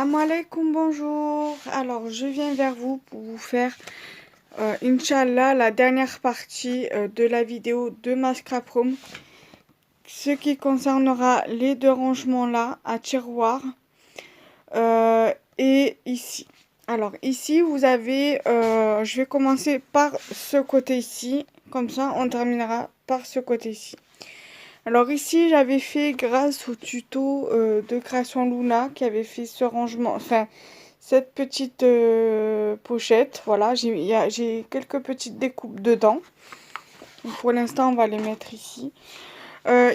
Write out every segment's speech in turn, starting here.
Salam alaikum, bonjour. Alors, je viens vers vous pour vous faire, Inch'Allah, la dernière partie de la vidéo de ma scrap room. Ce qui concernera les deux rangements là, à tiroir. Et ici. Alors, ici, vous avez... je vais commencer par ce côté ici. Comme ça, on terminera par ce côté ici. Alors ici, j'avais fait grâce au tuto de Création Luna qui avait fait ce rangement, enfin cette petite pochette. Voilà, j'ai quelques petites découpes dedans. Donc, pour l'instant, on va les mettre ici.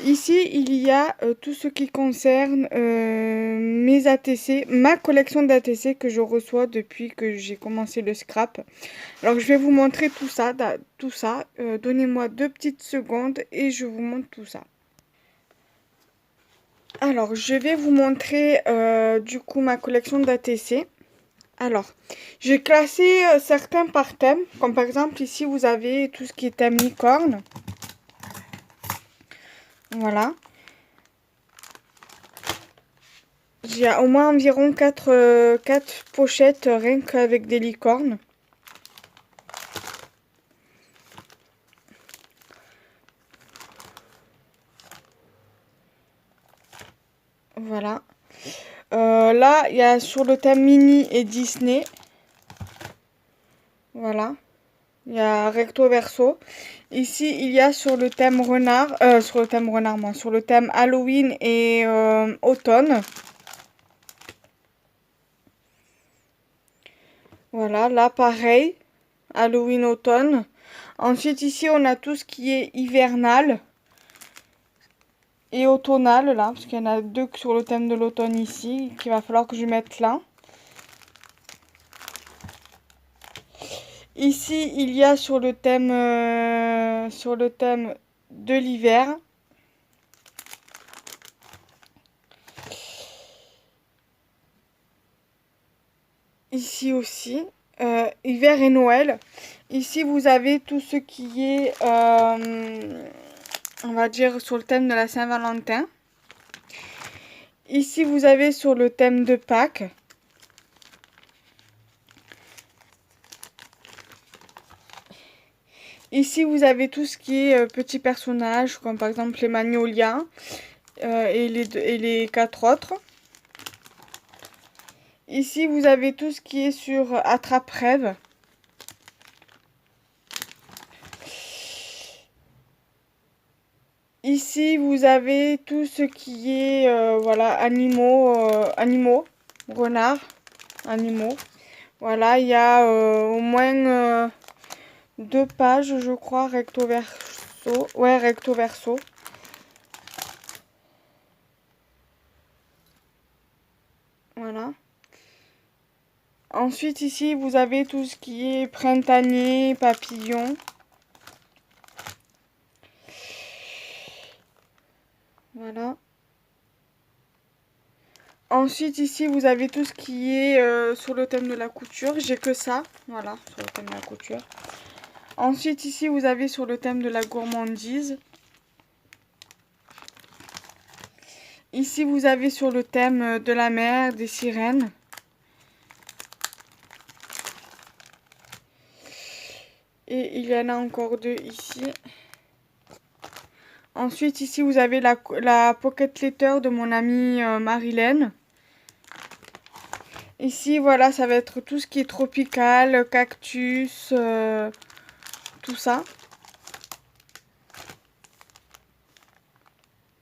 Ici, il y a tout ce qui concerne mes ATC, ma collection d'ATC que je reçois depuis que j'ai commencé le scrap. Alors, je vais vous montrer tout ça. Donnez-moi 2 petites secondes et je vous montre tout ça. Alors, je vais vous montrer du coup ma collection d'ATC. Alors, j'ai classé certains par thème. Comme par exemple, ici, vous avez tout ce qui est thème licorne. Voilà. J'ai au moins environ 4 pochettes rien qu'avec des licornes. Voilà. Là, il y a sur le thème Minnie et Disney. Voilà. Il y a recto verso. Ici, il y a sur le thème renard, sur le thème Halloween et automne. Voilà, là pareil, Halloween, automne. Ensuite, ici, on a tout ce qui est hivernal et automnal, là, parce qu'il y en a 2 sur le thème de l'automne ici, qu'il va falloir que je mette là. Ici, il y a sur le thème de l'hiver. Ici aussi, hiver et Noël. Ici, vous avez tout ce qui est, on va dire, sur le thème de la Saint-Valentin. Ici, vous avez sur le thème de Pâques. Ici, vous avez tout ce qui est petits personnages, comme par exemple les Magnolias et les 4 autres. Ici, vous avez tout ce qui est sur Attrape-Rêve. Ici, vous avez tout ce qui est, voilà, animaux, renards, animaux. Voilà, il y a au moins 2 pages, je crois, recto verso. Ouais, recto verso. Voilà. Ensuite, ici, vous avez tout ce qui est printanier, papillon. Voilà. Ensuite, ici, vous avez tout ce qui est sur le thème de la couture. J'ai que ça, voilà, sur le thème de la couture. Ensuite, ici, vous avez sur le thème de la gourmandise. Ici, vous avez sur le thème de la mer, des sirènes. Et il y en a encore 2 ici. Ensuite, ici, vous avez la pocket letter de mon amie Marilène. Ici, voilà, ça va être tout ce qui est tropical, cactus, tout ça.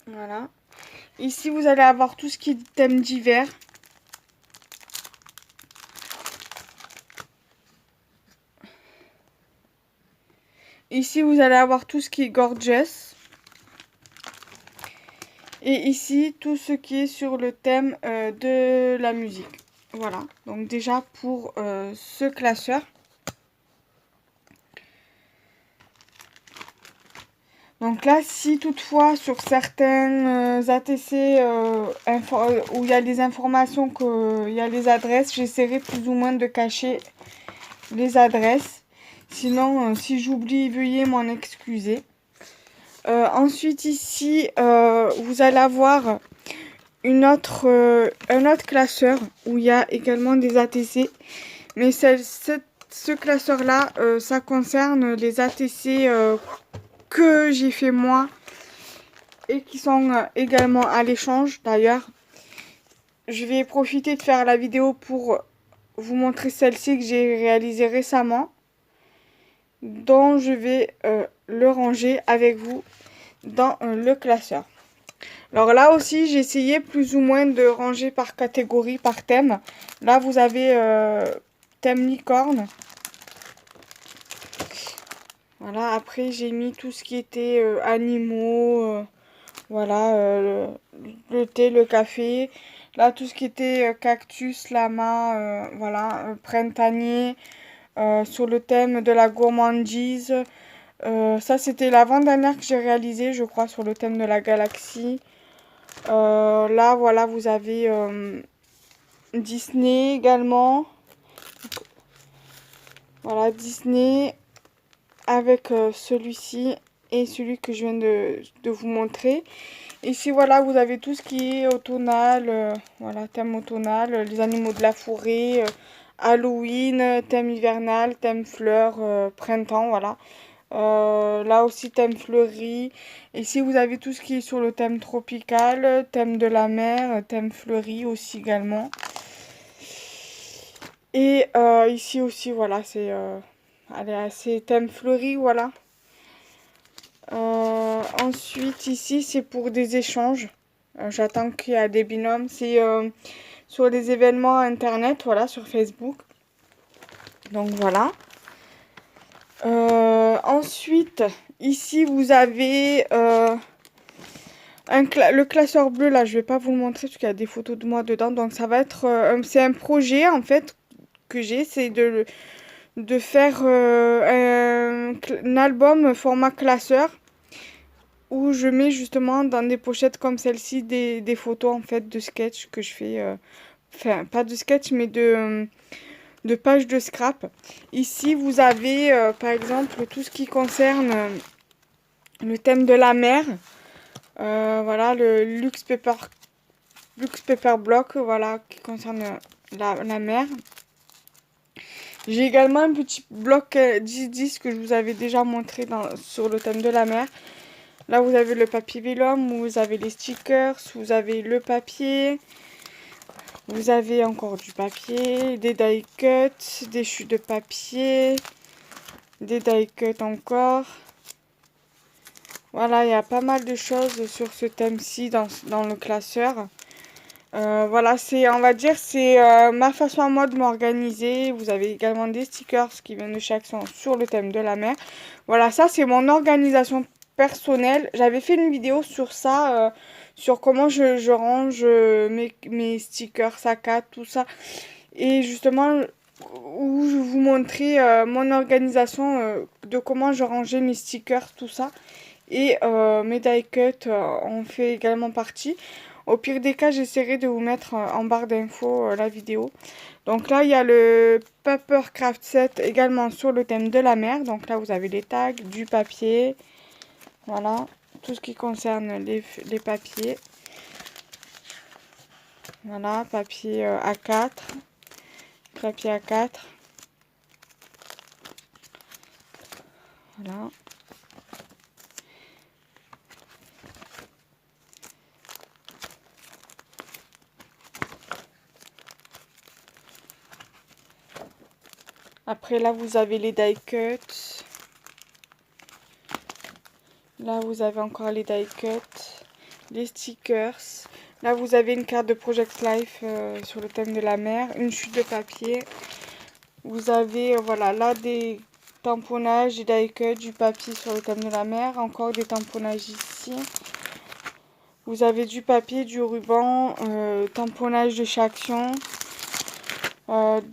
Voilà. Ici, vous allez avoir tout ce qui est thème d'hiver. Ici, vous allez avoir tout ce qui est gorgeous. Et ici, tout ce qui est sur le thème de la musique. Voilà, donc déjà pour ce classeur. Donc là, si toutefois sur certains ATC où il y a les informations, qu'il y a les adresses, j'essaierai plus ou moins de cacher les adresses. Sinon, si j'oublie, veuillez m'en excuser. Ensuite ici, vous allez avoir un autre classeur où il y a également des ATC. Mais ce classeur-là, ça concerne les ATC que j'ai fait moi et qui sont également à l'échange d'ailleurs. Je vais profiter de faire la vidéo pour vous montrer celle-ci que j'ai réalisée récemment, dont je vais le ranger avec vous dans le classeur. Alors là aussi, j'ai essayé plus ou moins de ranger par catégorie, par thème. Là, vous avez thème licorne. Voilà, après j'ai mis tout ce qui était animaux, voilà, le thé, le café. Là, tout ce qui était cactus, lama, voilà, printanier, sur le thème de la gourmandise. Ça, c'était l'avant-dernière que j'ai réalisée, je crois, sur le thème de la galaxie. Là, voilà, vous avez Disney également. Voilà, Disney avec celui-ci et celui que je viens de vous montrer. Ici, voilà, vous avez tout ce qui est automnal, voilà, thème automnal, les animaux de la forêt, Halloween, thème hivernal, thème fleurs, printemps, voilà. Là aussi, thème fleuri. Ici, vous avez tout ce qui est sur le thème tropical, thème de la mer, thème fleuri aussi également. Et ici aussi, voilà, c'est thème fleuri, voilà. Ensuite, ici, c'est pour des échanges. J'attends qu'il y a des binômes. C'est sur des événements internet, voilà, sur Facebook. Donc voilà. Ensuite, ici, vous avez le classeur bleu. Là, je vais pas vous le montrer parce qu'il y a des photos de moi dedans. Donc ça va être, c'est un projet en fait que j'ai, c'est de faire un album format classeur, où je mets justement dans des pochettes comme celle-ci des photos en fait de sketch que je fais, enfin pas de sketch mais de pages de scrap. Ici vous avez par exemple tout ce qui concerne le thème de la mer, voilà le Luxe Paper Block, voilà, qui concerne la mer. J'ai également un petit bloc 10-10 que je vous avais déjà montré sur le thème de la mer. Là, vous avez le papier vélum, vous avez les stickers, vous avez le papier, vous avez encore du papier, des die cuts, des chutes de papier, des die cuts encore. Voilà, il y a pas mal de choses sur ce thème-ci dans le classeur. Voilà, on va dire, c'est ma façon à moi de m'organiser. Vous avez également des stickers qui viennent de chaque son sur le thème de la mer. Voilà, ça c'est mon organisation personnelle. J'avais fait une vidéo sur ça, sur comment je range mes stickers, saccades, tout ça. Et justement, où je vous montrais mon organisation de comment je rangeais mes stickers, tout ça. Et mes die cuts en fait également partie. Au pire des cas, j'essaierai de vous mettre en barre d'infos la vidéo. Donc là, il y a le Papercraft Set également sur le thème de la mer. Donc là, vous avez les tags, du papier. Voilà, tout ce qui concerne les papiers. Voilà, papier A4. Papier A4. Voilà. Après, là, vous avez les die cuts. Là, vous avez encore les die cuts, les stickers. Là, vous avez une carte de Project Life sur le thème de la mer, une chute de papier. Vous avez, voilà, là, des tamponnages, des die cuts, du papier sur le thème de la mer. Encore des tamponnages ici. Vous avez du papier, du ruban, tamponnage de chaque action.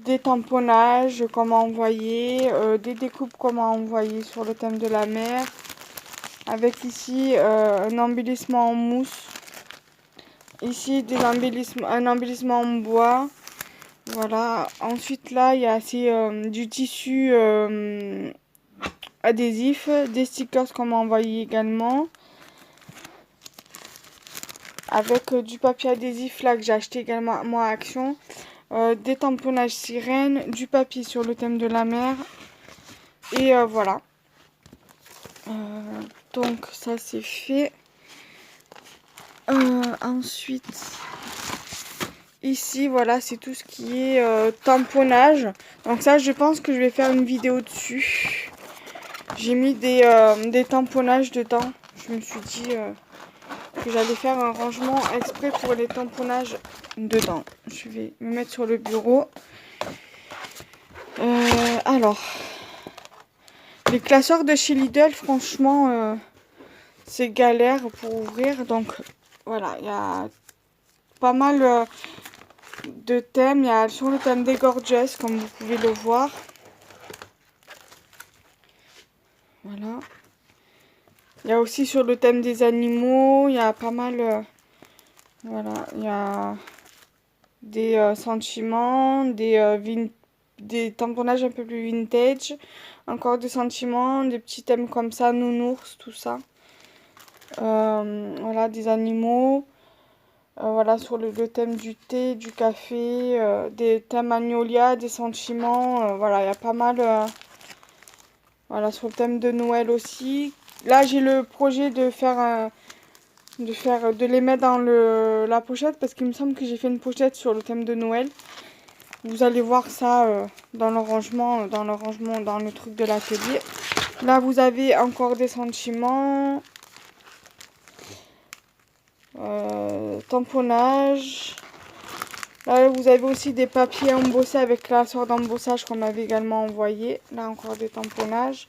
Des tamponnages, comment envoyer, des découpes, comment envoyer sur le thème de la mer. Avec ici un embellissement en mousse. Ici un embellissement en bois. Voilà. Ensuite là il y a du tissu adhésif. Des stickers qu'on m'a envoyé également. avec du papier adhésif là que j'ai acheté également moi à Action, des tamponnages sirènes, du papier sur le thème de la mer et voilà. Donc ça c'est fait. Ensuite, ici voilà, c'est tout ce qui est tamponnage. Donc ça, je pense que je vais faire une vidéo dessus. J'ai mis des tamponnages dedans. Je me suis dit que j'allais faire un rangement exprès pour les tamponnages dedans. Je vais me mettre sur le bureau. Alors, les classeurs de chez Lidl, franchement, c'est galère pour ouvrir. Donc voilà, il y a pas mal de thèmes. Il y a sur le thème des Gorgeous, comme vous pouvez le voir. Voilà. Il y a aussi sur le thème des animaux, il y a pas mal. Voilà, il y a des sentiments, des tamponnages un peu plus vintage, encore des sentiments, des petits thèmes comme ça, nounours, tout ça. Voilà, des animaux. Voilà, sur le thème du thé, du café, des thèmes magnolia, des sentiments. Voilà, il y a pas mal. Voilà, sur le thème de Noël aussi. Là, j'ai le projet de de les mettre dans la pochette parce qu'il me semble que j'ai fait une pochette sur le thème de Noël. Vous allez voir ça dans le rangement, dans le truc de l'atelier. Là, vous avez encore des sentiments. Tamponnage. Là, vous avez aussi des papiers embossés avec la sorte d'embossage qu'on m'avait également envoyé. Là, encore des tamponnages.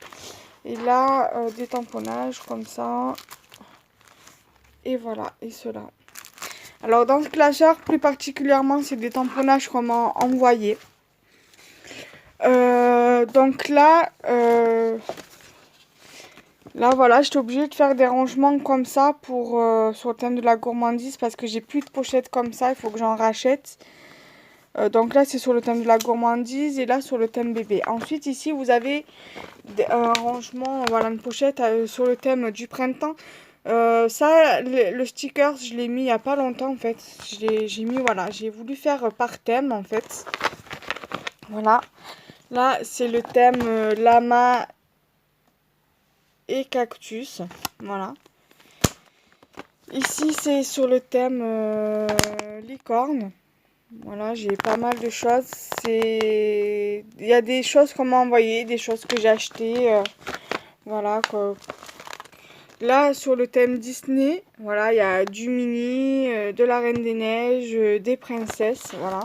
Et là, des tamponnages comme ça. Et voilà, et cela. Alors, dans ce classeur, plus particulièrement, c'est des tamponnages qu'on m'a envoyés. Donc là, voilà, j'étais obligée de faire des rangements comme ça sur le thème de la gourmandise parce que j'ai plus de pochettes comme ça, il faut que j'en rachète. Donc là, c'est sur le thème de la gourmandise et là, sur le thème bébé. Ensuite, ici, vous avez un rangement, voilà, une pochette sur le thème du printemps. Ça, le sticker, je l'ai mis il n'y a pas longtemps, en fait. J'ai mis, voilà, j'ai voulu faire par thème, en fait. Voilà. Là, c'est le thème lama et cactus. Voilà. Ici, c'est sur le thème licorne. Voilà, j'ai pas mal de choses. Il y a des choses qu'on m'a envoyées, des choses que j'ai achetées. Voilà, quoi. Là, sur le thème Disney, voilà, il y a du Minnie, de la Reine des Neiges, des princesses, voilà.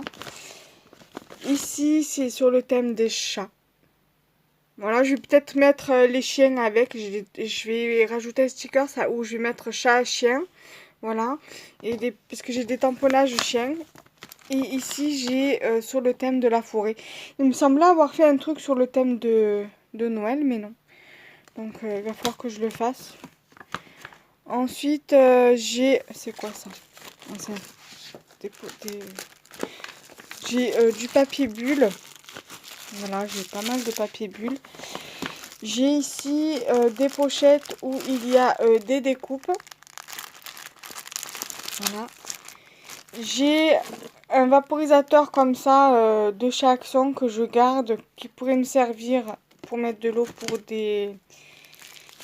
Ici, c'est sur le thème des chats. Voilà, je vais peut-être mettre les chiens avec. Je vais rajouter un sticker où je vais mettre chat, chien. Voilà. Parce que j'ai des tamponnages chiens. Et ici, j'ai sur le thème de la forêt. Il me semblait avoir fait un truc sur le thème de Noël, mais non. Donc, il va falloir que je le fasse. Ensuite, j'ai... C'est quoi ça? J'ai du papier bulle. Voilà, j'ai pas mal de papier bulle. J'ai ici des pochettes où il y a des découpes. Voilà. J'ai un vaporisateur comme ça de chez Action que je garde, qui pourrait me servir pour mettre de l'eau pour des...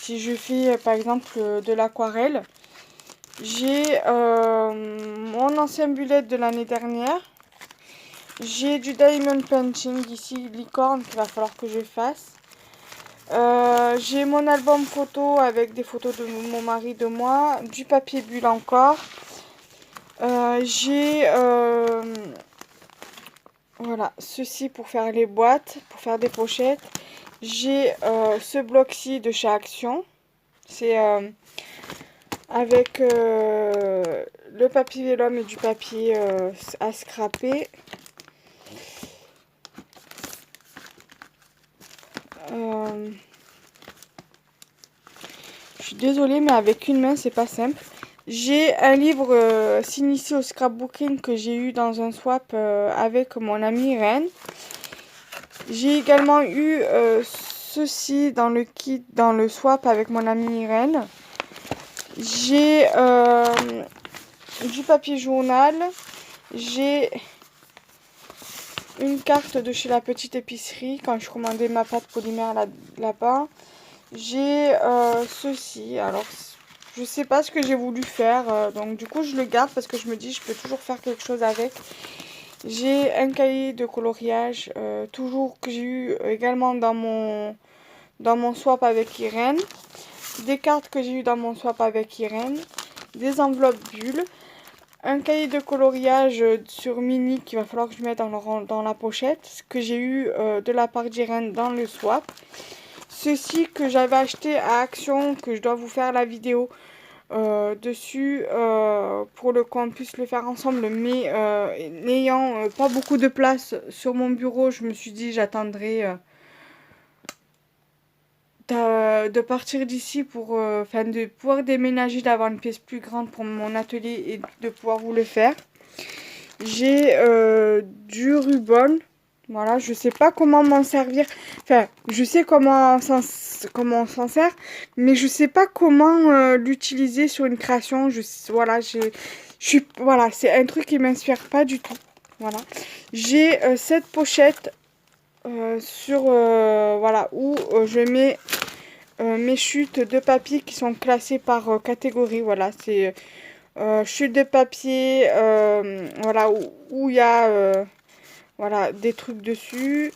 Si je fais par exemple de l'aquarelle. J'ai mon ancien bullet de l'année dernière. J'ai du diamond painting ici, licorne, qu'il va falloir que je fasse. J'ai mon album photo avec des photos de mon mari, de moi. Du papier bulle encore. J'ai voilà, ceci pour faire les boîtes, pour faire des pochettes. J'ai ce bloc-ci de chez Action. C'est avec le papier vélum et du papier à scraper. Je suis désolée, mais avec une main, c'est pas simple. J'ai un livre s'initier au scrapbooking que j'ai eu dans un swap avec mon amie Irène. J'ai également eu ceci dans le kit, dans le swap avec mon amie Irène. J'ai du papier journal. J'ai une carte de chez la petite épicerie quand je commandais ma pâte polymère là-bas. J'ai ceci. Alors, je sais pas ce que j'ai voulu faire. Donc, du coup, je le garde parce que je me dis je peux toujours faire quelque chose avec. J'ai un cahier de coloriage, toujours que j'ai eu également dans mon swap avec Irène. Des cartes que j'ai eu dans mon swap avec Irène. Des enveloppes bulles. Un cahier de coloriage sur Mini qu'il va falloir que je mette dans la pochette. Ce que j'ai eu de la part d'Irène dans le swap. Ceci que j'avais acheté à Action, que je dois vous faire la vidéo dessus pour qu'on puisse le faire ensemble, mais n'ayant pas beaucoup de place sur mon bureau, je me suis dit j'attendrai de partir d'ici pour de pouvoir déménager, d'avoir une pièce plus grande pour mon atelier et de pouvoir vous le faire. J'ai du ruban. Voilà, je sais pas comment m'en servir. Enfin, je sais comment on s'en sert, mais je sais pas comment l'utiliser sur une création. Voilà, c'est un truc qui m'inspire pas du tout. Voilà, j'ai cette pochette voilà, où je mets mes chutes de papier qui sont classées par catégorie. Voilà, c'est chute de papier, voilà, où il y a voilà, des trucs dessus,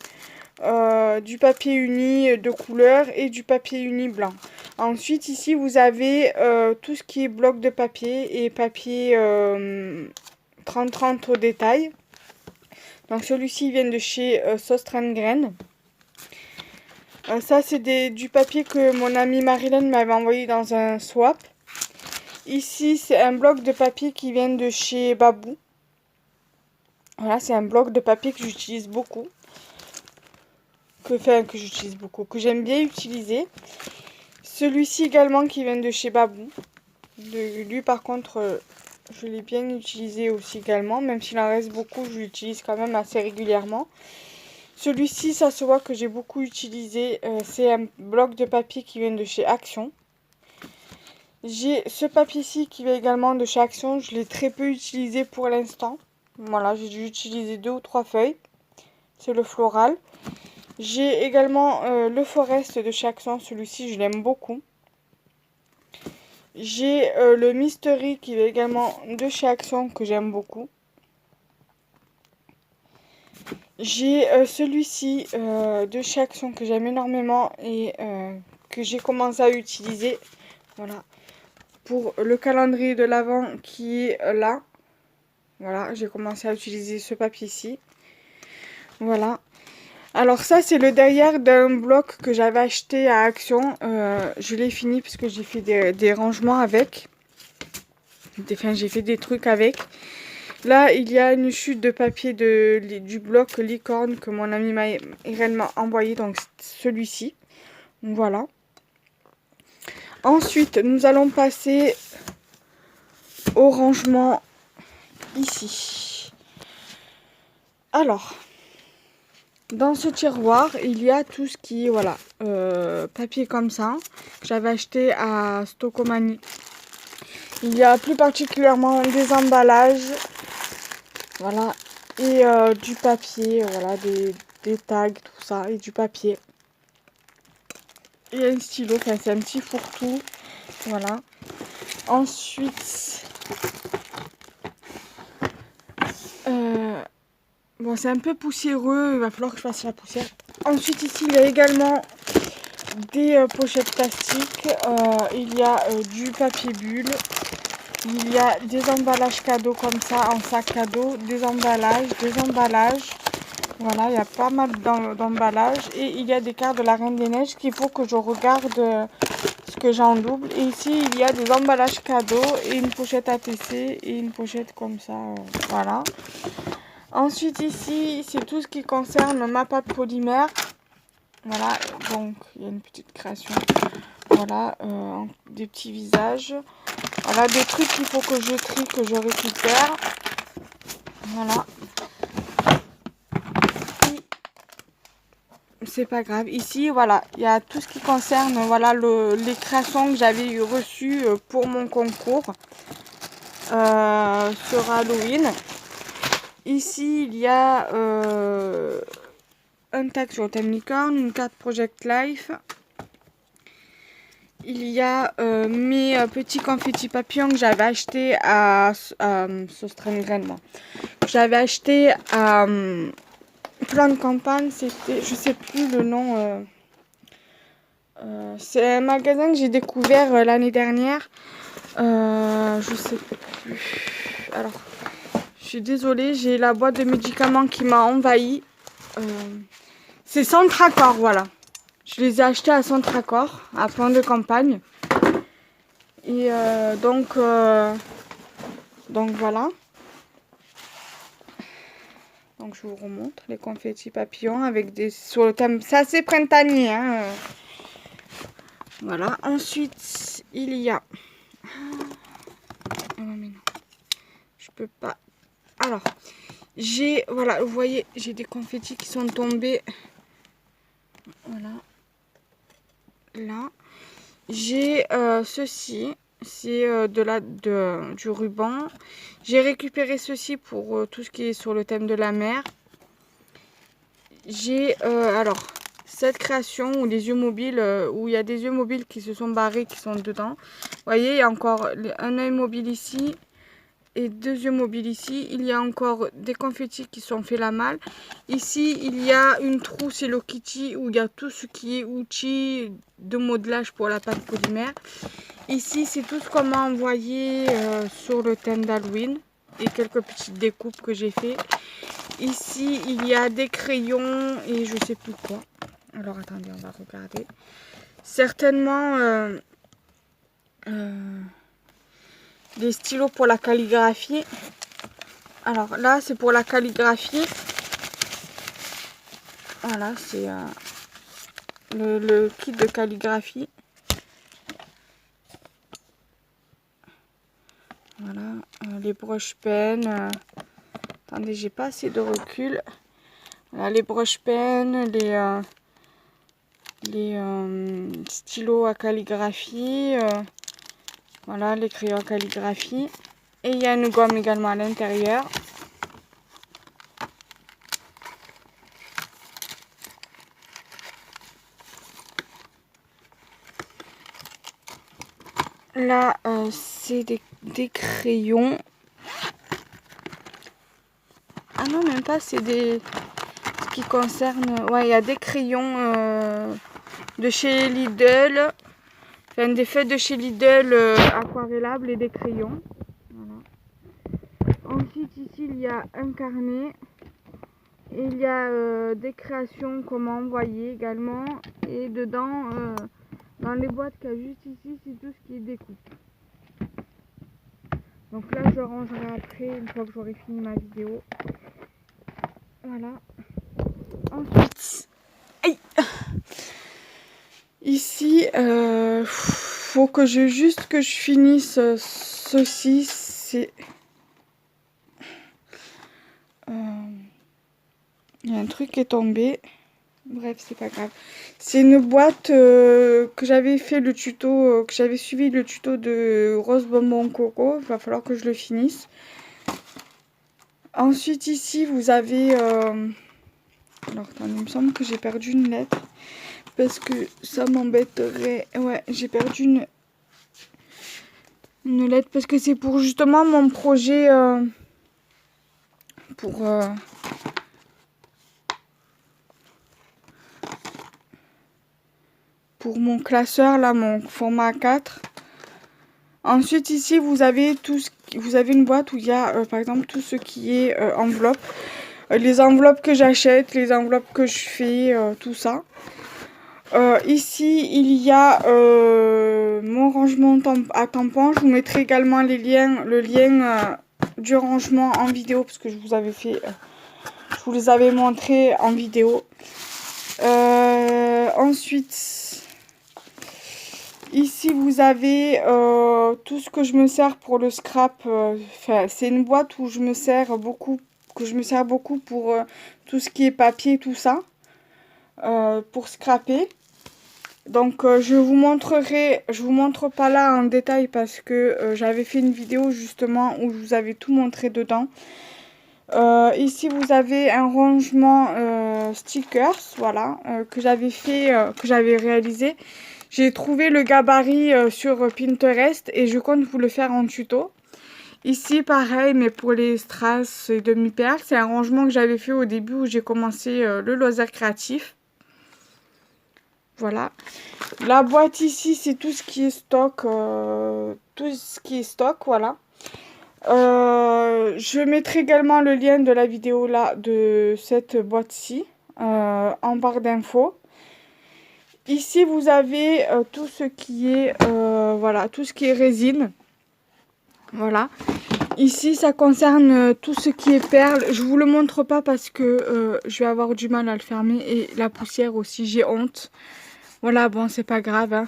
du papier uni de couleur et du papier uni blanc. Ensuite, ici, vous avez tout ce qui est bloc de papier et papier 30-30 au détail. Donc, celui-ci vient de chez Sauce Graine. Ça, c'est du papier que mon amie Marilyn m'avait envoyé dans un swap. Ici, c'est un bloc de papier qui vient de chez Babou. Voilà, c'est un bloc de papier que j'utilise beaucoup. Que j'aime bien utiliser. Celui-ci également qui vient de chez Babou. Lui, par contre, je l'ai bien utilisé aussi également. Même s'il en reste beaucoup, je l'utilise quand même assez régulièrement. Celui-ci, ça se voit que j'ai beaucoup utilisé. C'est un bloc de papier qui vient de chez Action. J'ai ce papier-ci qui vient également de chez Action. Je l'ai très peu utilisé pour l'instant. Voilà, j'ai dû utiliser 2 ou 3 feuilles. C'est le floral. J'ai également le Forest de chez Action. Celui-ci, je l'aime beaucoup. J'ai le Mystery qui est également de chez Action que j'aime beaucoup. J'ai celui-ci de chez Action que j'aime énormément et que j'ai commencé à utiliser. Voilà. Pour le calendrier de l'Avent qui est là. Voilà, j'ai commencé à utiliser ce papier-ci. Voilà. Alors ça, c'est le derrière d'un bloc que j'avais acheté à Action. Je l'ai fini parce que j'ai fait des rangements avec. Enfin, j'ai fait des trucs avec. Là, il y a une chute de papier du bloc licorne que mon ami Irène m'a envoyé. Donc, celui-ci. Voilà. Ensuite, nous allons passer au rangement ici. Alors, dans ce tiroir, il y a tout ce qui est, voilà, papier comme ça. J'avais acheté à Stocomanie. Il y a plus particulièrement des emballages, voilà, et du papier, voilà, des tags, tout ça, et du papier. Et un stylo, enfin c'est un petit fourre-tout, voilà. Ensuite, bon, c'est un peu poussiéreux, il va falloir que je fasse la poussière. Ensuite, ici, il y a également des pochettes plastiques. Il y a du papier bulle. Il y a des emballages cadeaux comme ça, en sac cadeau. Des emballages. Voilà, il y a pas mal d'emballages. Et il y a des cartes de la Reine des Neiges qu'il faut que je regarde ce que j'ai en double. Et ici, il y a des emballages cadeaux et une pochette ATC et une pochette comme ça. Voilà. Ensuite ici, c'est tout ce qui concerne ma pâte polymère. Voilà, donc il y a une petite création. Voilà, des petits visages. Voilà, des trucs qu'il faut que je trie, que je récupère. Voilà. C'est pas grave. Ici, voilà, il y a tout ce qui concerne, voilà, les créations que j'avais reçues pour mon concours. sur Halloween. Ici, il y a un tag sur le thème licorne, une carte Project Life. Il y a mes petits confettis papillons que j'avais acheté à sauce Train moi. J'avais acheté à Plan de campagne, c'était, je sais plus le nom. C'est un magasin que j'ai découvert l'année dernière. Je sais plus. Alors, je suis désolée, j'ai la boîte de médicaments qui m'a envahi. C'est Centracor, voilà. Je les ai achetés à Centracor, à Plan de campagne. Et donc voilà. Donc je vous remontre les confettis papillons avec des sur le thème. C'est assez printanier, hein. Voilà. Ensuite, il y a. Oh non mais non. Je peux pas. Alors, j'ai voilà, vous voyez, j'ai des confettis qui sont tombés. Voilà. Là. J'ai ceci. C'est du ruban. J'ai récupéré ceci pour tout ce qui est sur le thème de la mer. J'ai alors cette création où les yeux mobiles, où il y a des yeux mobiles qui se sont barrés, qui sont dedans. Vous voyez, il y a encore un œil mobile ici et deux yeux mobiles ici. Il y a encore des confettis qui sont fait la malle. Ici, il y a une trousse Hello Kitty où il y a tout ce qui est outils de modelage pour la pâte polymère. Ici, c'est tout ce qu'on m'a envoyé sur le thème d'Halloween et quelques petites découpes que j'ai fait. Ici, il y a des crayons et je sais plus quoi. Alors, attendez, on va regarder. Certainement des stylos pour la calligraphie. Alors là, c'est pour la calligraphie. Voilà, c'est le kit de calligraphie. Voilà, les broches-pennes. Attendez, j'ai pas assez de recul. Voilà, les broches-pennes, les stylos à calligraphie. Voilà, les crayons à calligraphie. Et il y a une gomme également à l'intérieur. Là, c'est des crayons. Ah non, même pas, c'est des... Ce qui concerne... Ouais, il y a des crayons de chez Lidl. Enfin, des feuilles de chez Lidl aquarellables et des crayons. Voilà. Ensuite, ici, il y a un carnet. Et il y a des créations qu'on m'a envoyées également. Et dedans, dans les boîtes qu'il y a juste ici, c'est tout ce qui est découpe. Donc là, je rangerai après, une fois que j'aurai fini ma vidéo. Voilà. Ensuite, aïe, ici, faut que je finisse ceci. C'est... Il y a un truc qui est tombé. Bref, c'est pas grave. C'est une boîte que j'avais fait le tuto, que j'avais suivi le tuto de Rose Bonbon Coco. Il va falloir que je le finisse. Ensuite, ici, vous avez... Alors, attendez, il me semble que j'ai perdu une lettre. Parce que ça m'embêterait. Ouais, j'ai perdu une lettre. Parce que c'est pour justement mon projet... pour mon classeur, là, mon format 4. Ensuite, ici, vous avez vous avez une boîte où il y a, par exemple, tout ce qui est enveloppe. Les enveloppes que j'achète, les enveloppes que je fais, tout ça. Ici, il y a mon rangement à tampons. Je vous mettrai également le lien du rangement en vidéo parce que je vous les avais montrés en vidéo. Ensuite, ici vous avez tout ce que je me sers pour le scrap. C'est une boîte où je me sers beaucoup, pour tout ce qui est papier, tout ça, pour scraper. Donc je vous montre pas là en détail parce que j'avais fait une vidéo justement où je vous avais tout montré dedans. Ici vous avez un rangement stickers, voilà, que j'avais fait, que j'avais réalisé. J'ai trouvé le gabarit sur Pinterest et je compte vous le faire en tuto. Ici pareil, mais pour les strass et demi-perles, c'est un rangement que j'avais fait au début où j'ai commencé le loisir créatif. Voilà. La boîte ici, c'est tout ce qui est stock, voilà. Je mettrai également le lien de la vidéo là, de cette boîte-ci, en barre d'infos. Ici, vous avez tout ce qui est, voilà, tout ce qui est résine. Voilà. Ici, ça concerne tout ce qui est perles. Je vous le montre pas parce que je vais avoir du mal à le fermer. Et la poussière aussi, j'ai honte. Voilà, bon, c'est pas grave. Hein.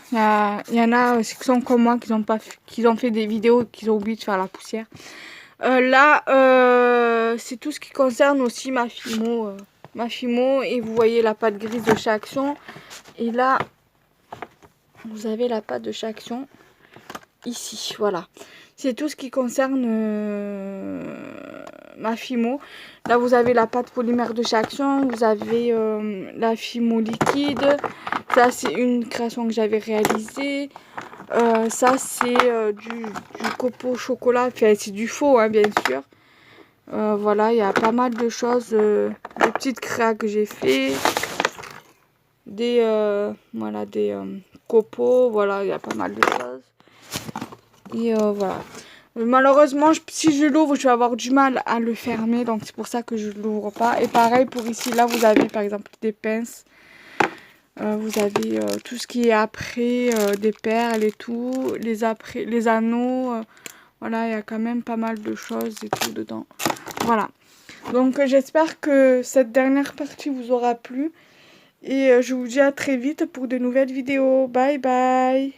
Il y en a qui sont comme moi, qui ont fait des vidéos et qui ont oublié de faire la poussière. Là, c'est tout ce qui concerne aussi ma Fimo. Et vous voyez la pâte grise de chez Action. Et là, vous avez la pâte de chez Action. Ici, voilà. C'est tout ce qui concerne ma Fimo. Là, vous avez la pâte polymère de chez Action. Vous avez la Fimo liquide. Ça, c'est une création que j'avais réalisée. Ça, c'est du copeau au chocolat. Enfin, c'est du faux, hein, bien sûr. Voilà, il y a pas mal de choses. Des petites créas que j'ai fait. Voilà, des copeaux. Voilà, il y a pas mal de choses. Et voilà. Malheureusement, si je l'ouvre, je vais avoir du mal à le fermer. Donc, c'est pour ça que je ne l'ouvre pas. Et pareil, pour ici, là, vous avez par exemple des pinces. Vous avez tout ce qui est après, des perles et tout. Les anneaux. Voilà, il y a quand même pas mal de choses et tout dedans. Voilà. Donc, j'espère que cette dernière partie vous aura plu. Et je vous dis à très vite pour de nouvelles vidéos. Bye bye!